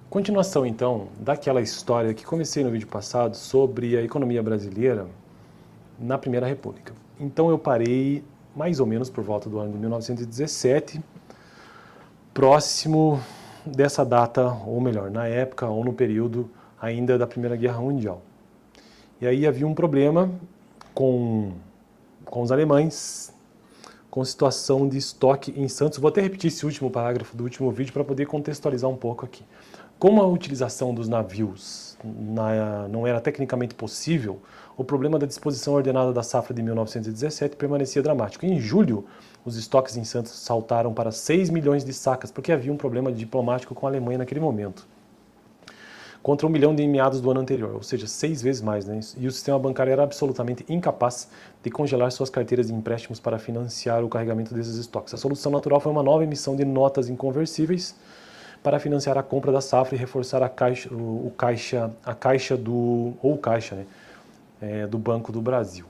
Continuação, então, daquela história que comecei no vídeo passado sobre a economia brasileira na Primeira República. Então eu parei mais ou menos por volta do ano de 1917, próximo dessa data, ou melhor, na época ou no período ainda da Primeira Guerra Mundial. E aí havia um problema com os alemães, com situação de estoque em Santos. Vou até repetir esse último parágrafo do último vídeo para poder contextualizar um pouco aqui. Como a utilização dos navios não era tecnicamente possível, o problema da disposição ordenada da safra de 1917 permanecia dramático. Em julho, os estoques em Santos saltaram para 6 milhões de sacas, porque havia um problema diplomático com a Alemanha naquele momento, contra 1 milhão em meados do ano anterior, ou seja, 6 vezes mais, né? E o sistema bancário era absolutamente incapaz de congelar suas carteiras de empréstimos para financiar o carregamento desses estoques. A solução natural foi uma nova emissão de notas inconversíveis para financiar a compra da safra e reforçar a caixa do Banco do Brasil.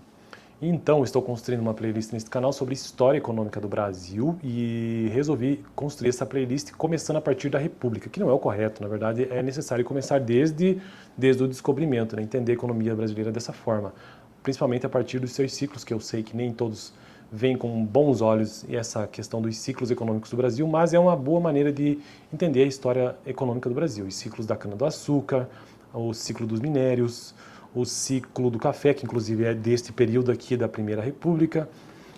Então, estou construindo uma playlist neste canal sobre história econômica do Brasil e resolvi construir essa playlist começando a partir da República, que não é o correto, na verdade é necessário começar desde o descobrimento, né? Entender a economia brasileira dessa forma, principalmente a partir dos seus ciclos, que eu sei que nem todos veem com bons olhos essa questão dos ciclos econômicos do Brasil, mas é uma boa maneira de entender a história econômica do Brasil, os ciclos da cana-do-açúcar, o ciclo dos minérios, o ciclo do café, que inclusive é deste período aqui da Primeira República,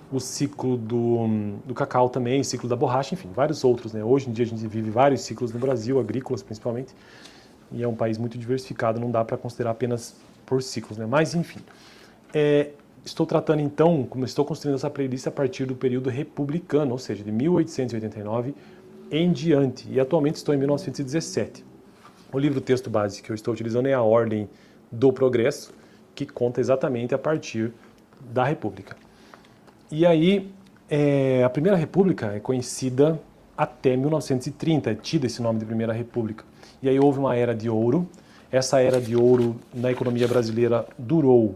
o ciclo do cacau também, o ciclo da borracha, enfim, vários outros, né? Hoje em dia a gente vive vários ciclos no Brasil, agrícolas principalmente, e é um país muito diversificado, não dá para considerar apenas por ciclos, né? Mas enfim, estou tratando então, como estou construindo essa playlist a partir do período republicano, ou seja, de 1889 em diante, e atualmente estou em 1917. O livro-texto base que eu estou utilizando é A Ordem do Progresso, que conta exatamente a partir da República. E aí, a Primeira República é conhecida até 1930, é tida esse nome de Primeira República. E aí houve uma era de ouro. Essa era de ouro na economia brasileira durou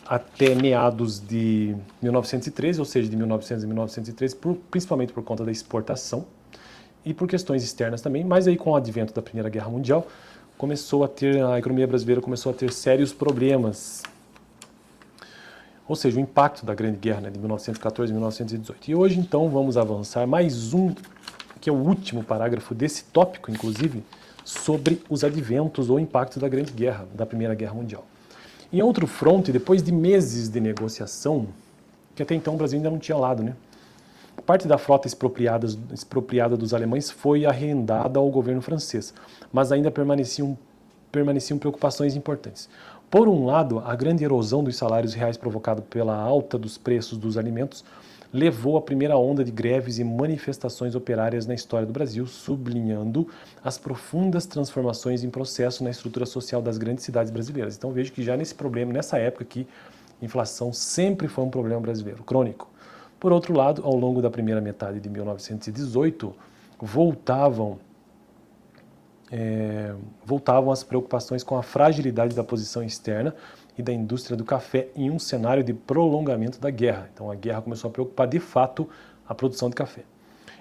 até meados de 1913, ou seja, de 1900 a 1913, principalmente por conta da exportação e por questões externas também, mas aí com o advento da Primeira Guerra Mundial, a economia brasileira começou a ter sérios problemas, ou seja, o impacto da Grande Guerra, né, de 1914 a 1918. E hoje, então, vamos avançar mais que é o último parágrafo desse tópico, inclusive, sobre os adventos ou impactos da Grande Guerra, da Primeira Guerra Mundial. Em outro fronte, depois de meses de negociação, que até então o Brasil ainda não tinha lado, né? Parte da frota expropriada dos alemães foi arrendada ao governo francês, mas ainda permaneciam preocupações importantes. Por um lado, a grande erosão dos salários reais provocada pela alta dos preços dos alimentos levou à primeira onda de greves e manifestações operárias na história do Brasil, sublinhando as profundas transformações em processo na estrutura social das grandes cidades brasileiras. Então vejo que já nessa época aqui, inflação sempre foi um problema brasileiro, crônico. Por outro lado, ao longo da primeira metade de 1918, voltavam as preocupações com a fragilidade da posição externa e da indústria do café em um cenário de prolongamento da guerra. Então a guerra começou a preocupar de fato a produção de café.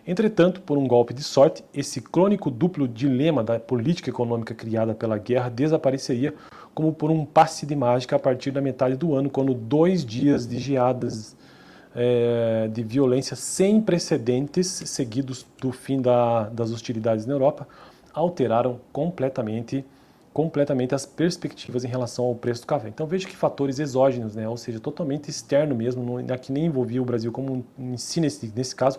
Entretanto, por um golpe de sorte, esse crônico duplo dilema da política econômica criada pela guerra desapareceria como por um passe de mágica a partir da metade do ano, quando 2 dias de geadas de violência sem precedentes, seguidos do fim das hostilidades na Europa, alteraram completamente as perspectivas em relação ao preço do café. Então veja que fatores exógenos, né, ou seja, totalmente externo mesmo, que nem envolvia o Brasil como em si nesse caso,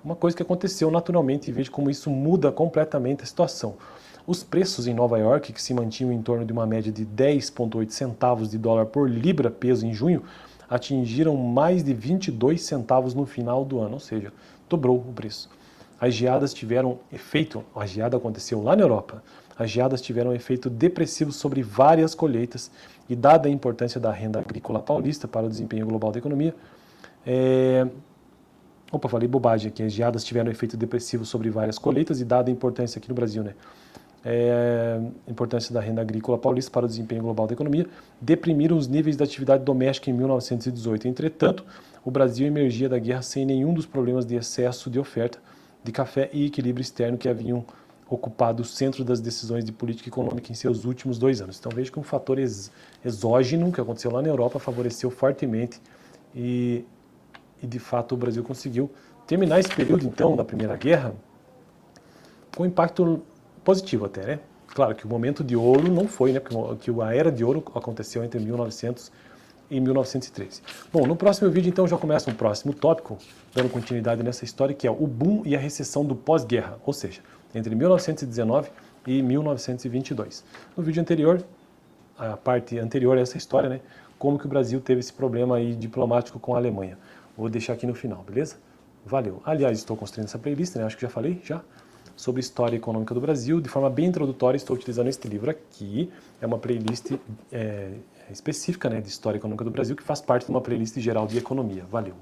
uma coisa que aconteceu naturalmente, e veja como isso muda completamente a situação. Os preços em Nova York, que se mantinham em torno de uma média de 10,8 centavos de dólar por libra peso em junho, atingiram mais de 22 centavos no final do ano, ou seja, dobrou o preço. As geadas tiveram efeito, a geada aconteceu lá na Europa, as geadas tiveram efeito depressivo sobre várias colheitas e dada a importância da renda agrícola paulista para o desempenho global da economia, falei bobagem aqui, as geadas tiveram efeito depressivo sobre várias colheitas e dada a importância aqui no Brasil, né? A importância da renda agrícola paulista para o desempenho global da economia, deprimiram os níveis da atividade doméstica em 1918. Entretanto, o Brasil emergia da guerra sem nenhum dos problemas de excesso de oferta de café e equilíbrio externo que haviam ocupado o centro das decisões de política econômica em seus últimos 2 anos. Então veja que um fator exógeno que aconteceu lá na Europa favoreceu fortemente e de fato o Brasil conseguiu terminar esse período então da Primeira Guerra com impacto positivo até, né? Claro que o momento de ouro não foi, né? Porque a Era de Ouro aconteceu entre 1900 e 1913. Bom, no próximo vídeo então já começa um próximo tópico, dando continuidade nessa história, que é o boom e a recessão do pós-guerra, ou seja, entre 1919 e 1922. No vídeo anterior, a parte anterior a essa história, né? Como que o Brasil teve esse problema aí diplomático com a Alemanha. Vou deixar aqui no final, beleza? Valeu. Aliás, estou construindo essa playlist, né? Acho que já falei, sobre história econômica do Brasil. De forma bem introdutória, estou utilizando este livro aqui. É uma playlist específica, né, de história econômica do Brasil, que faz parte de uma playlist geral de economia. Valeu.